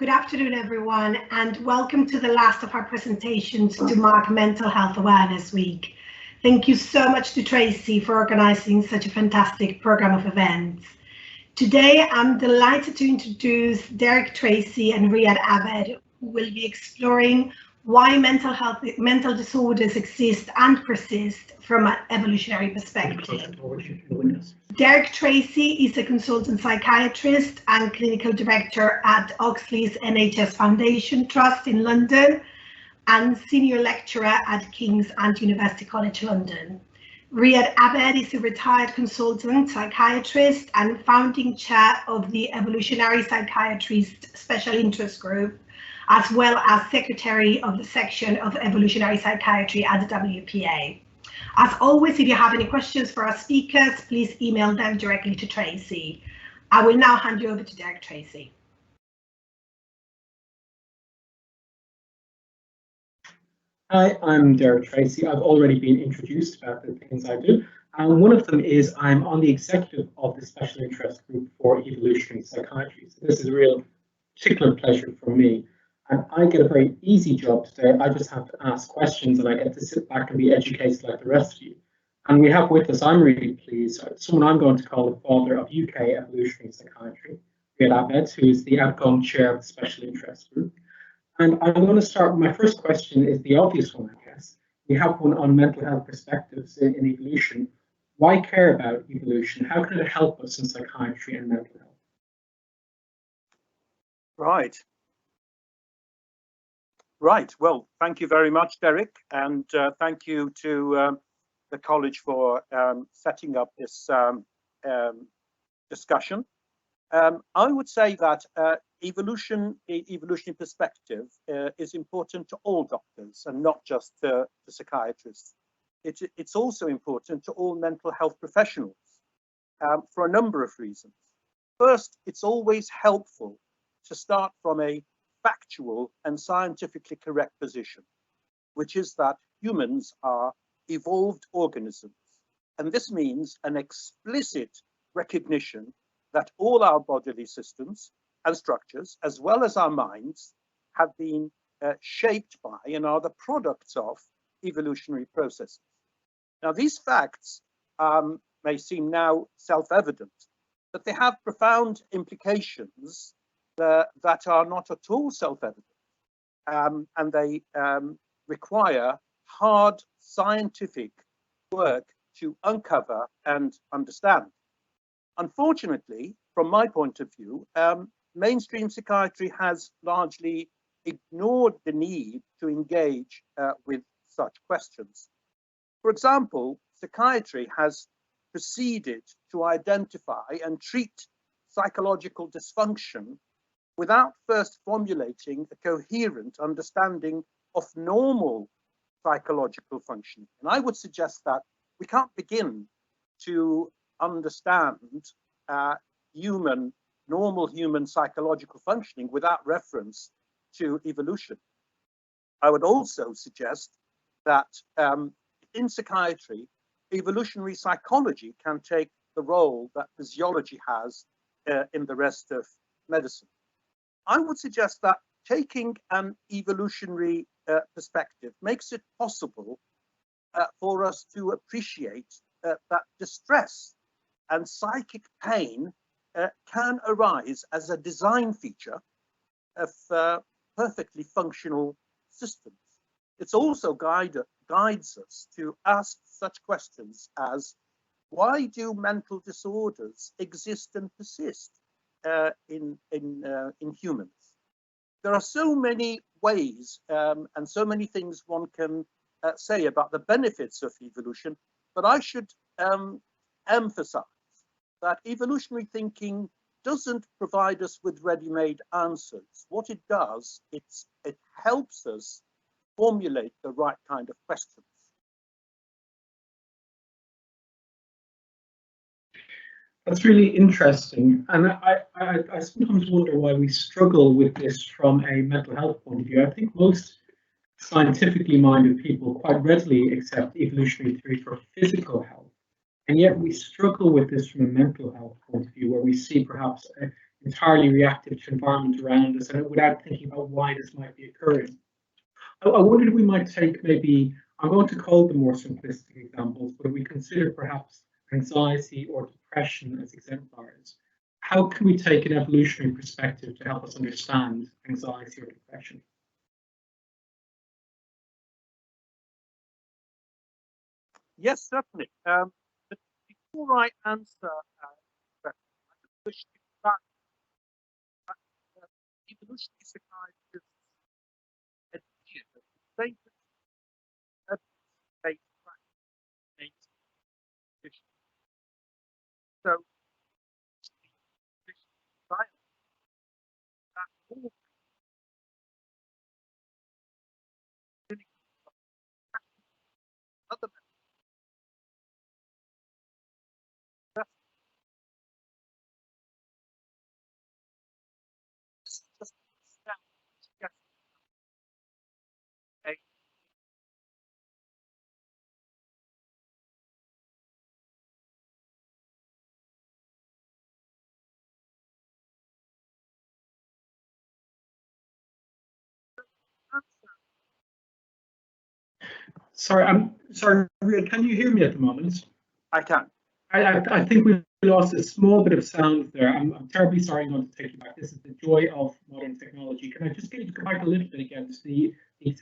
Good afternoon, everyone, and welcome to the last of our presentations to mark Mental Health Awareness Week. Thank you so much to Tracy for organising such a fantastic programme of events. Today, I'm delighted to introduce Derek, Tracy and Riadh Abed, who will be exploring why mental disorders exist and persist from an evolutionary perspective. Derek Tracy is a consultant psychiatrist and clinical director at Oxley's NHS Foundation Trust in London and senior lecturer at King's and University College London. Riadh Abed is a retired consultant psychiatrist and founding chair of the Evolutionary Psychiatrist Special Interest Group, as well as secretary of the section of evolutionary psychiatry at the WPA. As always, if you have any questions for our speakers, please email them directly to Tracy. I will now hand you over to Derek. Tracy. Hi, I'm Derek Tracy. I've already been introduced about the things I do. One of them is I'm on the executive of the Special Interest Group for Evolutionary Psychiatry. So this is a real particular pleasure for me. And I get a very easy job today. I just have to ask questions and I get to sit back and be educated like the rest of you. And we have with us, I'm really pleased, someone I'm going to call the father of UK evolutionary psychiatry, Riadh Abed, who is the outgoing chair of the Special Interest Group. And I'm going to start with my first question is the obvious one, I guess. We have one on mental health perspectives in evolution. Why care about evolution? How can it help us in psychiatry and mental health? Right. Well, thank you very much, Derek, and thank you to the college for setting up this discussion. I would say that evolutionary perspective is important to all doctors and not just to psychiatrists. It's also important to all mental health professionals for a number of reasons. First, it's always helpful to start from a factual and scientifically correct position, which is that humans are evolved organisms. And this means an explicit recognition that all our bodily systems and structures, as well as our minds, have been shaped by and are the products of evolutionary processes. Now, these facts may seem now self-evident, but they have profound implications that are not at all self-evident, and they require hard scientific work to uncover and understand. Unfortunately, from my point of view, mainstream psychiatry has largely ignored the need to engage with such questions. For example, psychiatry has proceeded to identify and treat psychological dysfunction without first formulating a coherent understanding of normal psychological functioning. And I would suggest that we can't begin to understand normal human psychological functioning without reference to evolution. I would also suggest that in psychiatry, evolutionary psychology can take the role that physiology has in the rest of medicine. I would suggest that taking an evolutionary perspective makes it possible for us to appreciate that distress and psychic pain can arise as a design feature of perfectly functional systems. It also guides us to ask such questions as, why do mental disorders exist and persist in humans? There are so many ways and so many things one can say about the benefits of evolution, but I should emphasize that evolutionary thinking doesn't provide us with ready-made answers. What it does, it helps us formulate the right kind of questions. That's really interesting. And I sometimes wonder why we struggle with this from a mental health point of view. I think most scientifically minded people quite readily accept evolutionary theory for physical health. And yet we struggle with this from a mental health point of view, where we see perhaps entirely reactive to environment around us and without thinking about why this might be occurring. I wondered if we might take maybe, I'm going to call them more simplistic examples, but if we consider perhaps anxiety or depression as exemplars, how can we take an evolutionary perspective to help us understand anxiety or depression? Yes, certainly. But before I answer that, I just wish to back evolutionary psychiatrists adhere to the same evidence-based practice. So, science that all other methods just yes, a answer. Sorry, I'm sorry, Riadh, can you hear me at the moment? I can. I think we lost a small bit of sound there. I'm terribly sorry not to take you back. This is the joy of modern technology. Can I just get you to go back a little bit again to the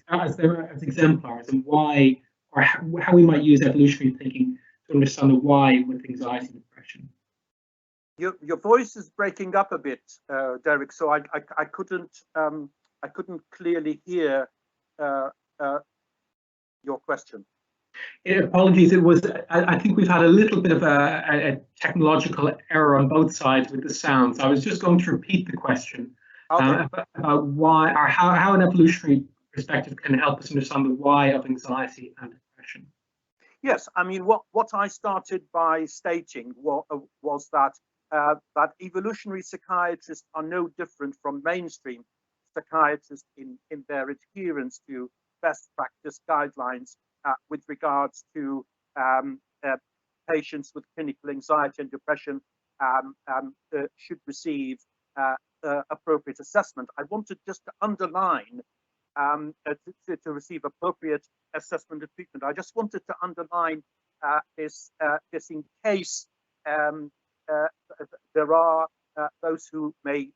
as exemplars and why, or how we might use evolutionary thinking to understand the why with anxiety and depression? Your voice is breaking up a bit, Derek. So I couldn't clearly hear your question. Apologies, it was. I think we've had a little bit of a technological error on both sides with the sounds. I was just going to repeat the question about why or how an evolutionary perspective can help us understand the why of anxiety and depression. Yes, I mean what I started by stating was that that evolutionary psychiatrists are no different from mainstream psychiatrists in their adherence to best practice guidelines with regards to patients with clinical anxiety and depression should receive appropriate assessment. I wanted just to underline to receive appropriate assessment and treatment. I just wanted to underline this in case there are those who may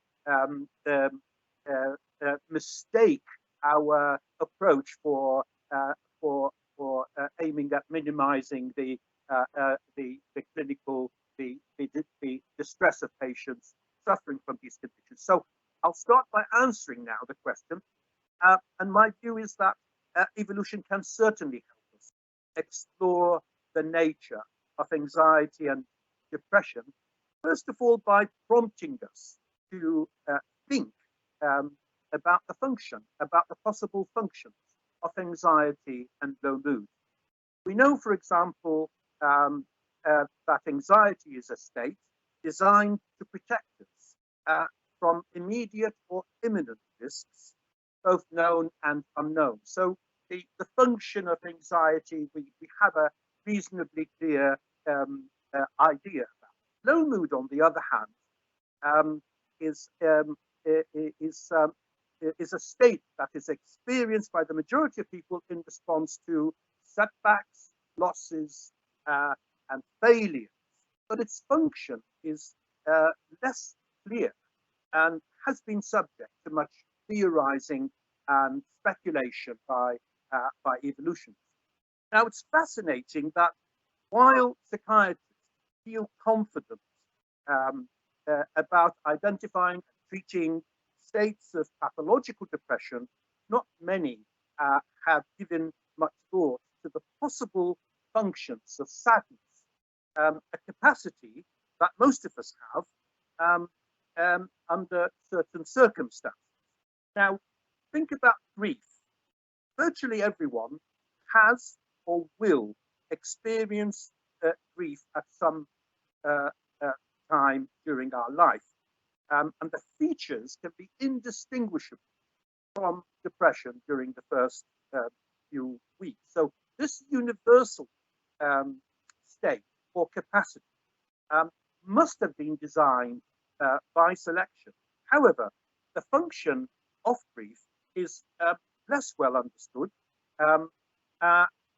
mistake our approach for aiming at minimizing the clinical the distress of patients suffering from these conditions. So I'll start by answering now the question. And my view is that evolution can certainly help us explore the nature of anxiety and depression, first of all, by prompting us to think about the function, about the possible functions of anxiety and low mood. We know, for example, that anxiety is a state designed to protect us from immediate or imminent risks, both known and unknown. So the function of anxiety, we have a reasonably clear idea about. Low mood, on the other hand, is a state that is experienced by the majority of people in response to setbacks, losses, and failures. But its function is less clear and has been subject to much theorizing and speculation by evolutionists. Now, it's fascinating that while psychiatrists feel confident about identifying and treating states of pathological depression, not many have given much thought to the possible functions of sadness, a capacity that most of us have under certain circumstances. Now, think about grief. Virtually everyone has or will experience grief at some time during our life. And the features can be indistinguishable from depression during the first few weeks. So this universal state or capacity must have been designed by selection. However, the function of grief is less well understood,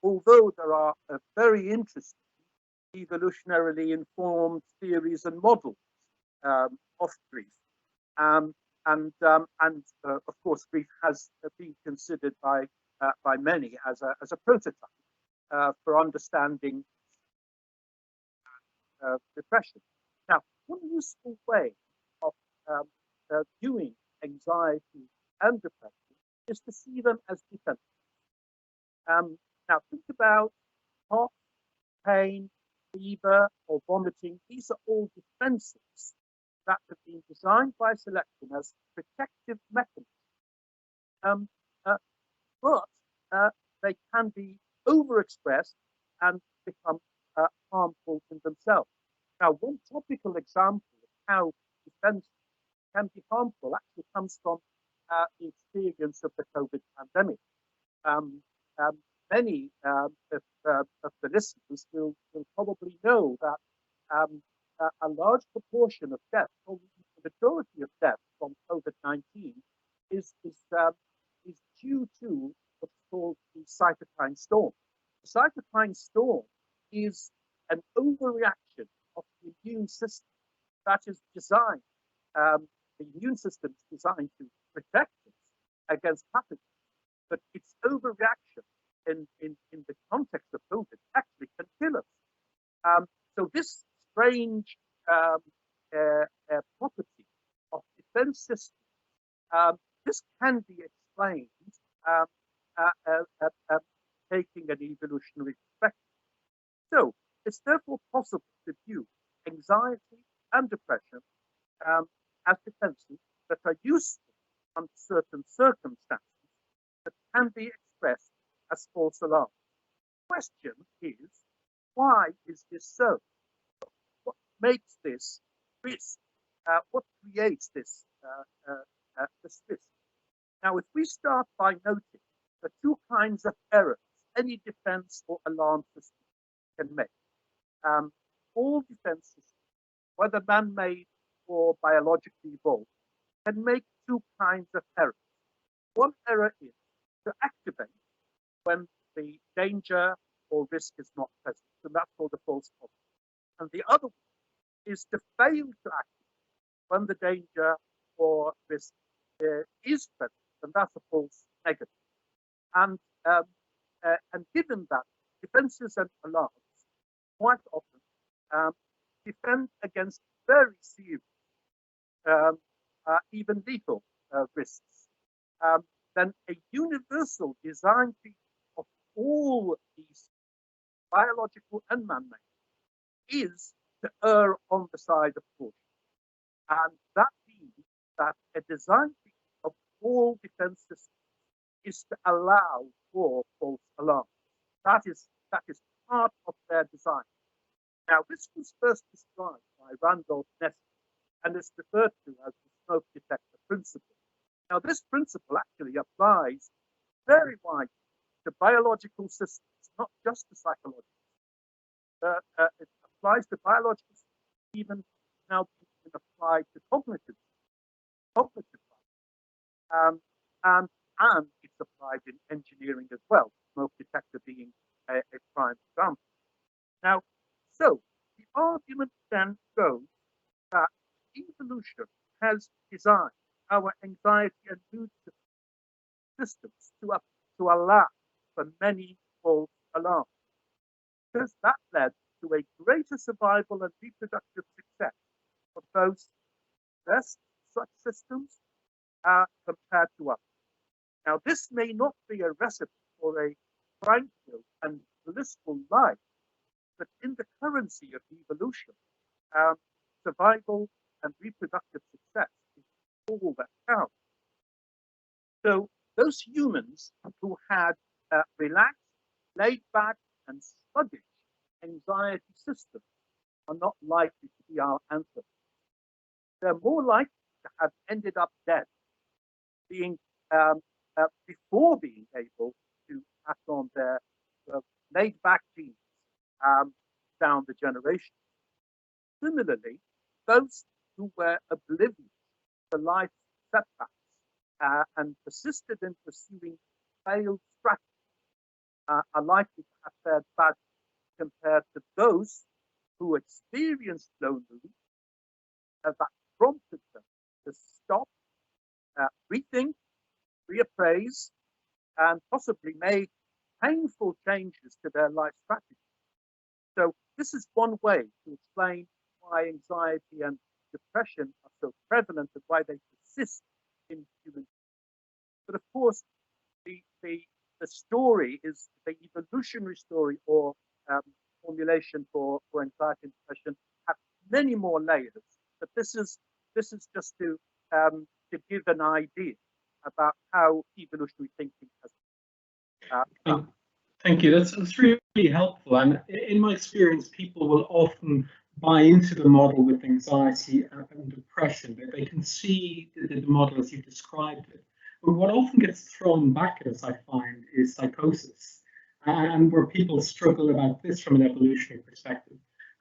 although there are very interesting evolutionarily informed theories and models of grief. Of course, grief has been considered by many as a prototype for understanding depression. Now, one useful way of viewing anxiety and depression is to see them as defenses. Now, think about cough, pain, fever, or vomiting. These are all defenses that have been designed by selection as protective mechanisms. But they can be overexpressed and become harmful in themselves. Now, one topical example of how defense can be harmful actually comes from the experience of the COVID pandemic. Many of the listeners will probably know that a large proportion of deaths, or the majority of deaths from COVID-19, is due to what's called the cytokine storm. The cytokine storm is an overreaction of the immune system that is designed. The immune system is designed to protect us against pathogens, but its overreaction in the context of COVID actually can kill us. So this strange property of defense systems, this can be explained taking an evolutionary perspective. So it's therefore possible to view anxiety and depression as defenses that are useful under certain circumstances, that can be expressed as false alarms. The question is, why is this so? What makes this risk? What creates this risk? Now, if we start by noting the two kinds of errors any defense or alarm system can make. All defense systems, whether man-made or biologically evolved, can make two kinds of errors. One error is to activate when the danger or risk is not present, and that's called a false positive. And the other one is to fail to activate when the danger or risk is present, and that's a false negative. And given that, defenses and alarms quite often defend against very serious, even lethal risks, then a universal design feature of all these, biological and man-made, is to err on the side of caution. And that means that a design feature of all defense systems is to allow for false alarms. That is part of their design. Now, this was first described by Randolph Nessler and is referred to as the smoke detector principle. Now, this principle actually applies very widely to biological systems, not just to psychological. It applies to biological systems, even now being applied to cognitive and it's applied in engineering as well, smoke detector being a prime example. Now, so the argument then goes that evolution has designed our anxiety and mood systems to allow for many false alarms, because that led to a greater survival and reproductive success of those best such systems compared to others. Now, this may not be a recipe for a tranquil and blissful life, but in the currency of evolution, survival and reproductive success is all that counts. So those humans who had relaxed, laid back, and sluggish anxiety systems are not likely to be our ancestors. They're more likely to have ended up dead, being before being able to pass on their laid back genes down the generation. Similarly, those who were oblivious to life's setbacks and persisted in pursuing failed strategies are likely to have fared badly compared to those who experienced loneliness that prompted them to stop, rethink, reappraise, and possibly make painful changes to their life strategy. So this is one way to explain why anxiety and depression are so prevalent and why they persist in humans. But of course, the story is the evolutionary story or formulation for anxiety and depression have many more layers. But this is just to give an idea about how evolutionary thinking has. Thank you. That's really helpful. And in my experience, people will often buy into the model with anxiety and depression. They can see the model as you've described it. But what often gets thrown back at us, I find, is psychosis, and where people struggle about this from an evolutionary perspective.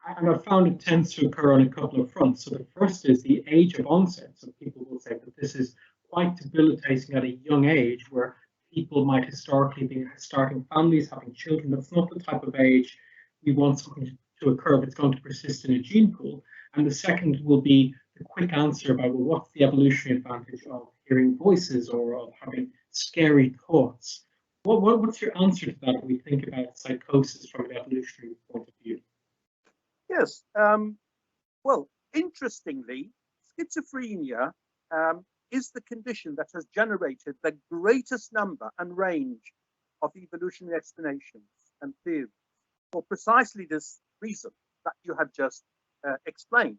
And I've found it tends to occur on a couple of fronts. So the first is the age of onset. So people will say that this is quite debilitating at a young age, where people might historically be starting families, having children. That's not the type of age we want something to occur if it's going to persist in a gene pool. And the second will be the quick answer about, well, what's the evolutionary advantage of hearing voices or of having scary thoughts? What's your answer to that when we think about psychosis from an evolutionary point of view? Yes. Well, interestingly, schizophrenia is the condition that has generated the greatest number and range of evolutionary explanations and theories for precisely this reason that you have just explained,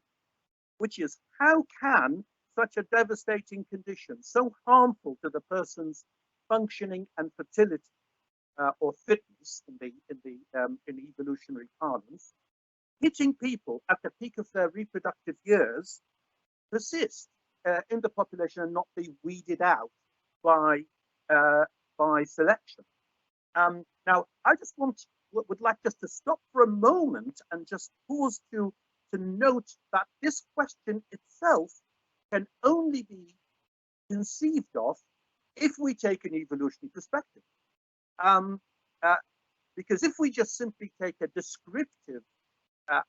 which is how can such a devastating condition, so harmful to the person's functioning and fertility or fitness in evolutionary parlance, hitting people at the peak of their reproductive years, persist in the population and not be weeded out by selection. Now, I just would like just to stop for a moment and just pause to note that this question itself can only be conceived of if we take an evolutionary perspective. Because if we just simply take a descriptive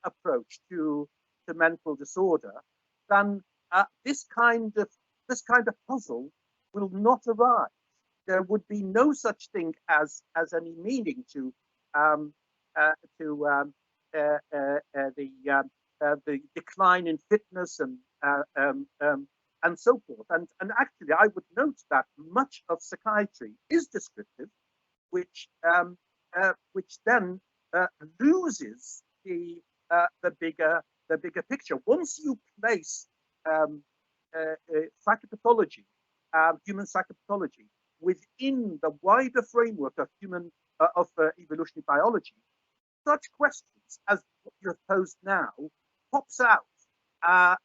approach to mental disorder, then this kind of puzzle will not arise. There would be no such thing as any meaning to the decline in fitness and so forth. And actually, I would note that much of psychiatry is descriptive, which then loses the bigger picture. Once you place psychopathology, human psychopathology, within the wider framework of evolutionary biology, such questions as what you have posed now pops out,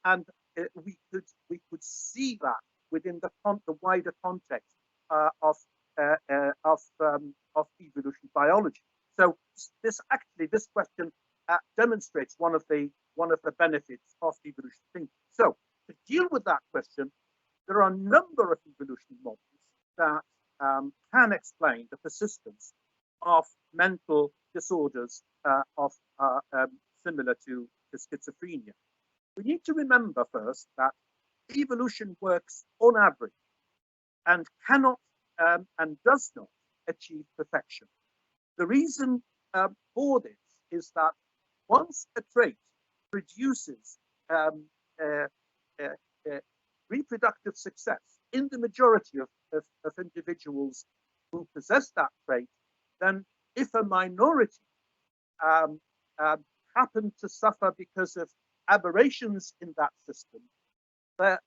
and we could see that within the wider context of evolutionary biology. So this question demonstrates one of the benefits of evolutionary thinking. So to deal with that question, there are a number of evolutionary models that can explain the persistence of mental disorders similar to schizophrenia. We need to remember first that evolution works on average and cannot and does not achieve perfection. The reason for this is that once a trait produces reproductive success in the majority of individuals who possess that trait, then if a minority happen to suffer because of aberrations in that system, the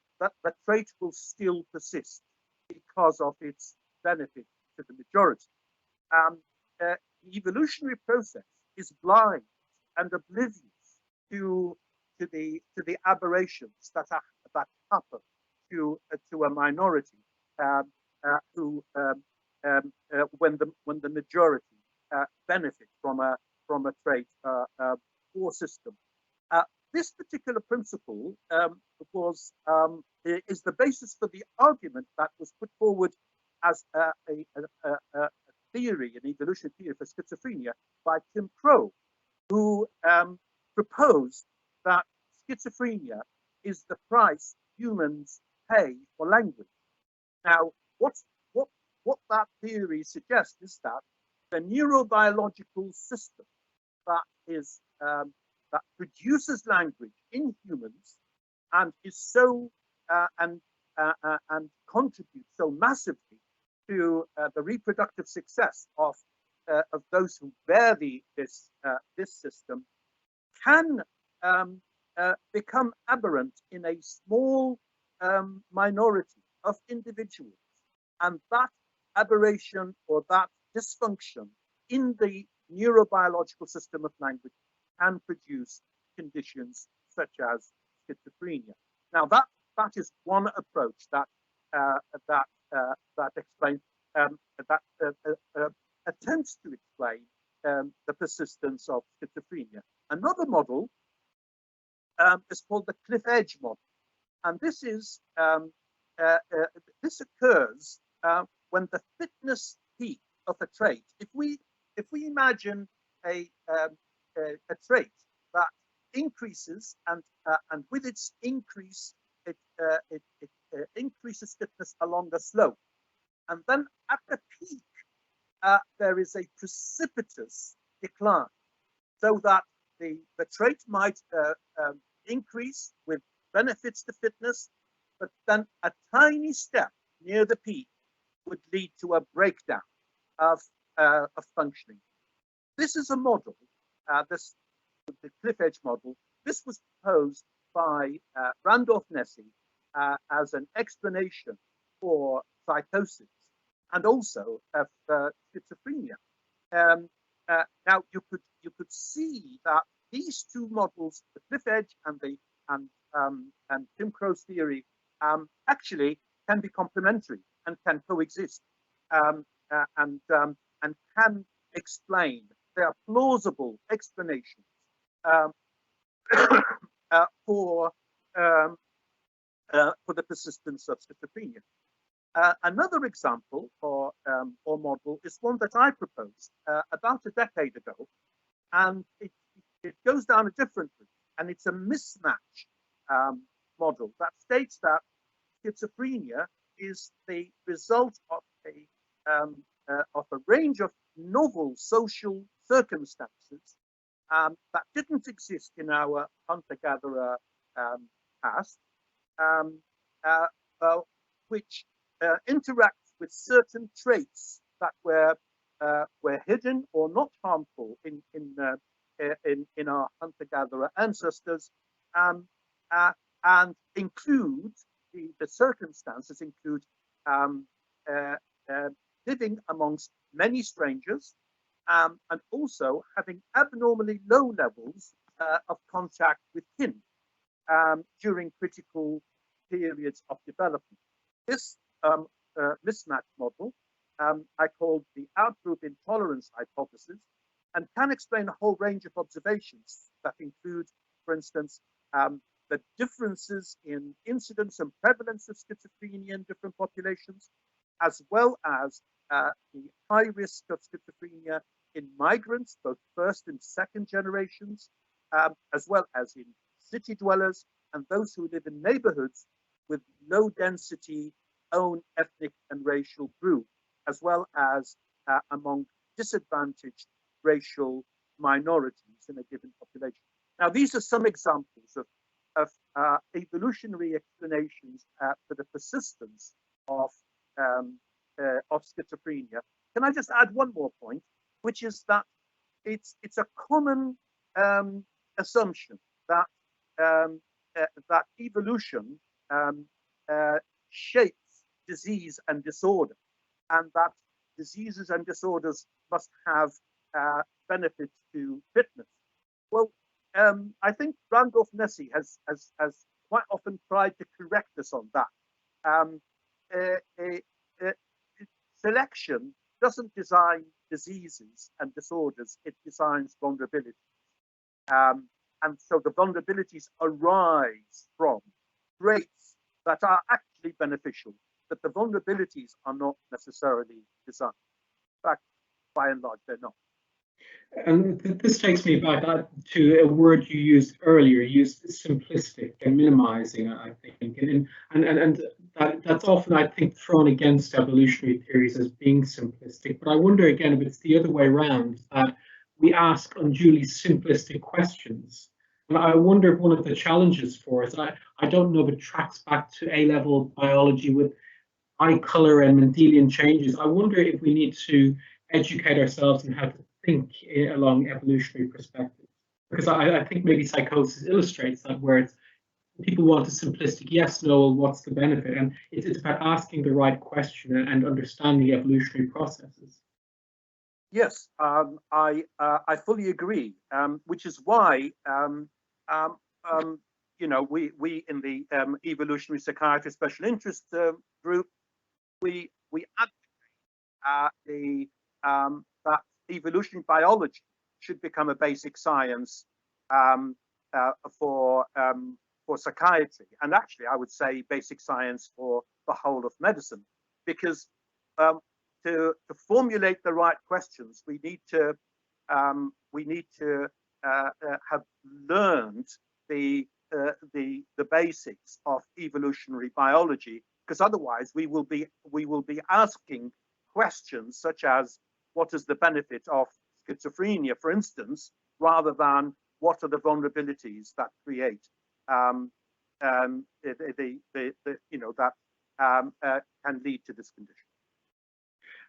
trait will still persist because of its benefit to the majority. The evolutionary process is blind and oblivious to the aberrations that happen to a minority when the majority benefit from a trait or system. this particular principle is the basis for the argument that was put forward as a theory, an evolutionary theory for schizophrenia by Tim Crow, who proposed that schizophrenia is the price humans pay for language. Now, what that theory suggests is that the neurobiological system that produces language in humans and is so and contributes so massively to the reproductive success of those who bear this system can become aberrant in a small minority of individuals, and that aberration or that dysfunction in the neurobiological system of language can produce conditions such as schizophrenia. Now, that is one approach that explains attempts to explain the persistence of schizophrenia. Another model is called the cliff edge model, and this occurs when the fitness peak of a trait. If we imagine a trait that increases and with its increase it increases fitness along the slope, and then at the peak there is a precipitous decline, so that the trait might increase with benefits to fitness, but then a tiny step near the peak would lead to a breakdown of functioning. This is a model, the cliff edge model. This was proposed by Randolph-Nesse as an explanation for psychosis and also of schizophrenia. Now you could see that these two models, the cliff edge and Tim Crow's theory, actually can be complementary and can coexist, and can explain. There are plausible explanations for the persistence of schizophrenia. Another example or model is one that I proposed about a decade ago, and it goes down a different route, and it's a mismatch model that states that schizophrenia is the result of a range of novel social circumstances that didn't exist in our hunter-gatherer past, which interacts with certain traits that were hidden or not harmful in our hunter-gatherer ancestors, and include the circumstances include living amongst many strangers, and also having abnormally low levels of contact with kin during critical periods of development. This mismatch model I called the outgroup intolerance hypothesis, and can explain a whole range of observations that include, for instance, the differences in incidence and prevalence of schizophrenia in different populations, as well as the high risk of schizophrenia in migrants, both first and second generations, as well as in city dwellers and those who live in neighborhoods with low density own ethnic and racial group, as well as among disadvantaged racial minorities in a given population. Now, these are some examples of evolutionary explanations for the persistence of schizophrenia. Can I just add one more point, which is that it's a common assumption that that evolution shapes disease and disorder, and that diseases and disorders must have benefits to fitness. Well, I think Randolph-Nesse has quite often tried to correct us on that. Selection doesn't design diseases and disorders, it designs vulnerability. And so the vulnerabilities arise from traits that are actually beneficial, but the vulnerabilities are not necessarily designed. In fact, by and large, they're not. And this takes me back to a word you used earlier. You used simplistic and minimizing, I think, and that's often, I think, thrown against evolutionary theories as being simplistic. But I wonder again if it's the other way around, that we ask unduly simplistic questions. And I wonder if one of the challenges for us, I don't know if it tracks back to A-level biology with eye color and Mendelian changes. I wonder if we need to educate ourselves in how to think along evolutionary perspectives. Because I think maybe psychosis illustrates that, where it's, people want a simplistic yes, no, what's the benefit? And it's about asking the right question and understanding evolutionary processes. Yes, I fully agree, which is why you know, we in the evolutionary psychiatry special interest group, we advocate that evolutionary biology should become a basic science for psychiatry, and actually I would say basic science for the whole of medicine, because to formulate the right questions, we need to have learned the basics of evolutionary biology, because otherwise we will be asking questions such as, what is the benefit of schizophrenia, for instance, rather than what are the vulnerabilities that create you know, that can lead to this condition.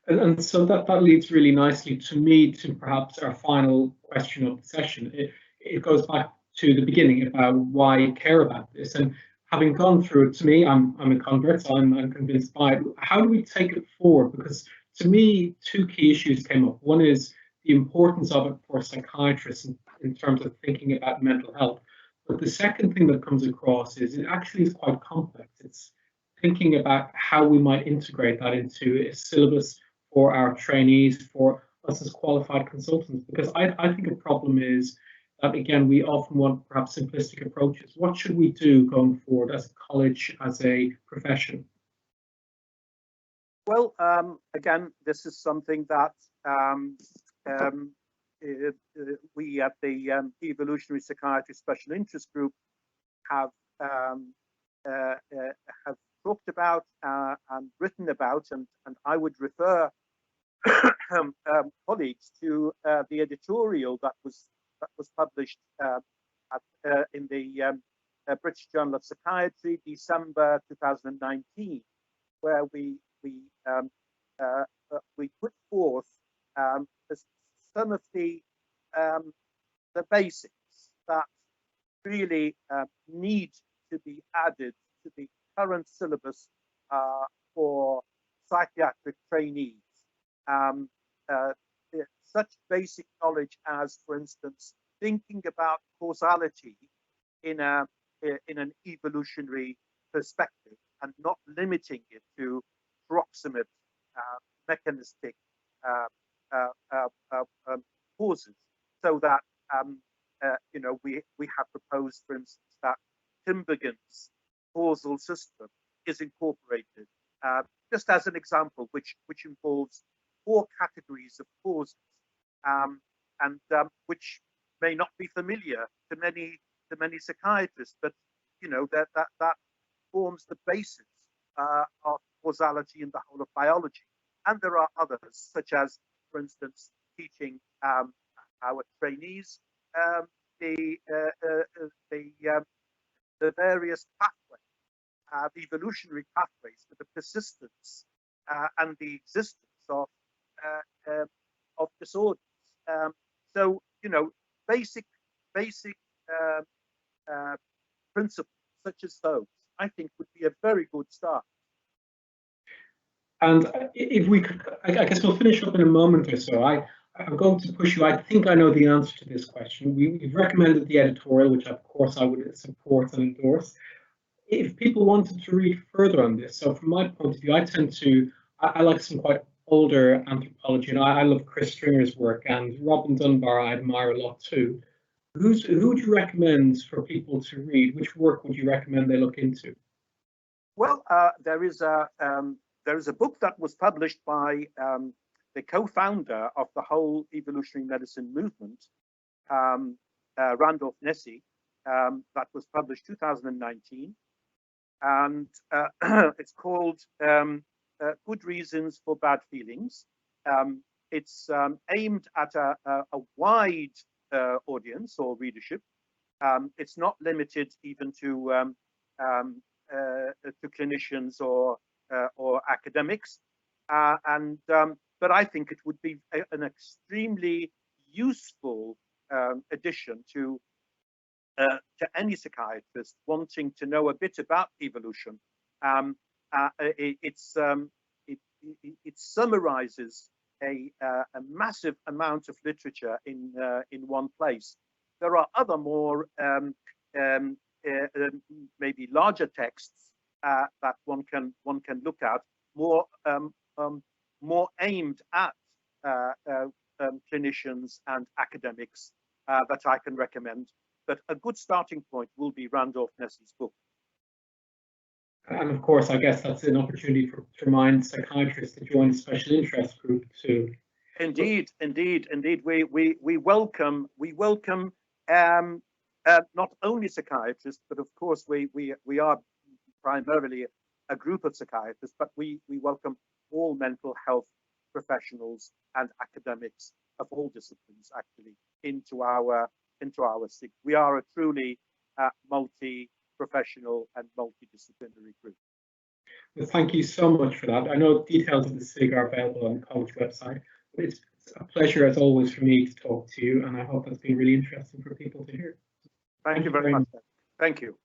And so that leads really nicely to me to perhaps our final question of the session. It goes back to the beginning about why you care about this. And having gone through it, to me, I'm a convert, so I'm convinced by it. How do we take it forward? Because to me, two key issues came up. One is the importance of it for psychiatrists in terms of thinking about mental health. But the second thing that comes across is it actually is quite complex. It's thinking about how we might integrate that into a syllabus for our trainees, for us as qualified consultants. Because I think a problem is that, again, we often want perhaps simplistic approaches. What should we do going forward as a college, as a profession? Well, again, this is something that we at the Evolutionary Psychiatry Special Interest Group have talked about and written about, and I would refer colleagues to the editorial that was published in the British Journal of Psychiatry, December 2019, where we put forth some of the basics that really need to be added to the current syllabus for psychiatric trainees. Such basic knowledge as, for instance, thinking about causality in an evolutionary perspective and not limiting it to proximate mechanistic causes, so that you know, we have proposed, for instance, that Tinbergen's causal system is incorporated, just as an example, which involves 4 categories of causes, and which may not be familiar to many psychiatrists, but you know, that forms the basis of causality in the whole of biology. And there are others, such as, for instance, teaching our trainees the various pathways, the evolutionary pathways for the persistence and the existence of disorders. So, you know, basic principles such as those, I think, would be a very good start. And if we could, I guess we'll finish up in a moment or so. I'm going to push you. I think I know the answer to this question. We've recommended the editorial, which of course I would support and endorse. If people wanted to read further on this, so from my point of view, I like some quite older anthropology, and I love Chris Stringer's work, and Robin Dunbar I admire a lot too. Who would you recommend for people to read? Which work would you recommend they look into? Well, there is a book that was published by the co-founder of the whole evolutionary medicine movement, Randolph Nesse, that was published 2019, and it's called Good Reasons for Bad Feelings. It's aimed at a wide audience or readership. It's not limited even to clinicians or academics, but I think it would be an extremely useful addition to any psychiatrist wanting to know a bit about evolution. It summarizes a massive amount of literature in one place. There are other more maybe larger texts that one can look at, more aimed at clinicians and academics that I can recommend. But a good starting point will be Randolph Nesse's book. And of course, I guess that's an opportunity to remind psychiatrists to join the special interest group too. Indeed. We welcome not only psychiatrists, but of course we are primarily a group of psychiatrists, but we welcome all mental health professionals and academics of all disciplines actually into our SIG. We are a truly multi-professional and multidisciplinary group. Well, thank you so much for that. I know details of the SIG are available on the college website, but it's a pleasure as always for me to talk to you, and I hope that's been really interesting for people to hear. Thank you very much. Thank you.